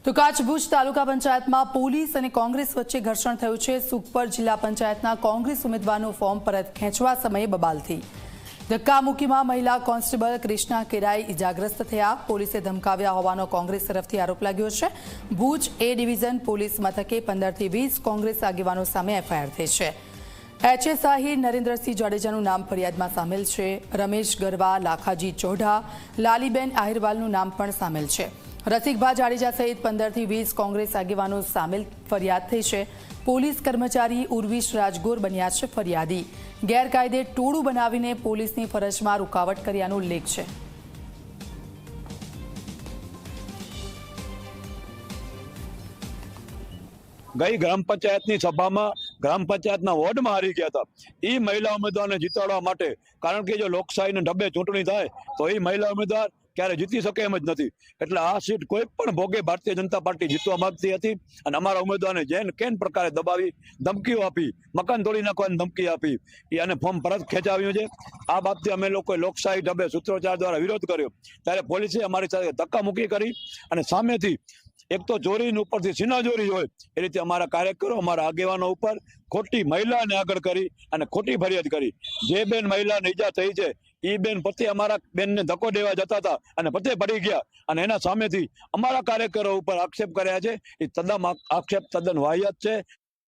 તો કચ્છ ભુજ તાલુકા પંચાયતમાં પોલીસ અને કોંગ્રેસ વચ્ચે ઘર્ષણ થયું છે। સુખપર જિલ્લા પંચાયતના કોંગ્રેસ ઉમેદવારનું ફોર્મ પરત ખેંચવા સમયે બબાલથી ધક્કામુક્કીમાં મહિલા કોન્સ્ટેબલ કૃષ્ણા કેરાઈ ઇજાગ્રસ્ત થયા। પોલીસે ધમકાવ્યા હોવાનો કોંગ્રેસ તરફથી આરોપ લાગ્યો છે। ભુજ એ ડિવિઝન પોલીસ મથકે 15 થી 20 કોંગ્રેસ આગેવાનો સામે એફઆઈઆર થઈ છે। એચએ સાહિર નરેન્દ્રસિંહ જાડેજાનું નામ ફરિયાદમાં સામેલ છે। રમેશ ગરવા, લાખાજી ચોઢા, લાલીબેન આહિરવાલનું નામ પણ સામેલ છે। રસિકભા જાડેજા સહિત 15 થી 20 કોંગ્રેસ આગેવાનો સામેલ ફરિયાદ થઈ છે। પોલીસ કર્મચારી ઉર્વિશ રાજગોર બન્યા છે ફરિયાદી। ગેરકાયદે ટોળું બનાવીને પોલીસની ફરજમાં રૂકાવટ કર્યાનો ઉલ્લેખ છે। ગઈ ગ્રામ પંચાયતની સભામાં ગ્રામ પંચાયતના વોર્ડમાં હારી ગયા હતા। એ મહિલા ઉમેદવારને જીતાડવા માટે, કારણ કે જો લોકશાહીને ઢબે ચૂંટણી થાય તો એ મહિલા ઉમેદવાર ક્યારે જીતી શકે એમ જ નથી। એટલે આ સીટ કોઈ પણ ભોગે ભારતીય જનતા પાર્ટી જીતવા માંગતી હતી અને અમારા ઉમેદવારને જેન કેન પ્રકારે દબાવી, ધમકીઓ આપી, મકાન તોડી નાખવાની ધમકી આપી અને ફોર્મ પરત ખેંચાવ્યું છે। આ બાબતે અમે લોકોએ લોકશાહી ઢબે સૂત્રોચ્ચાર દ્વારા વિરોધ કર્યો ત્યારે પોલીસે અમારી સાથે ધક્કામુક્કી કરી અને સામેથી એક તો ચોરી ઉપરથી સિનાચોરી હોય એ રીતે અમારા કાર્યકરો, અમારા આગેવાનો ઉપર ખોટી મહિલાને આગળ કરી અને ખોટી ફરિયાદ કરી। જે બેન મહિલાને ઈજા થઈ છે એ બેન પોતે અમારા બેનને ધક્કો દેવા જતા હતા અને પોતે પડી ગયા અને એના સામેથી અમારા કાર્યકરો ઉપર આક્ષેપ કર્યા છે। એ આક્ષેપ તદ્દન વાહિયાત છે।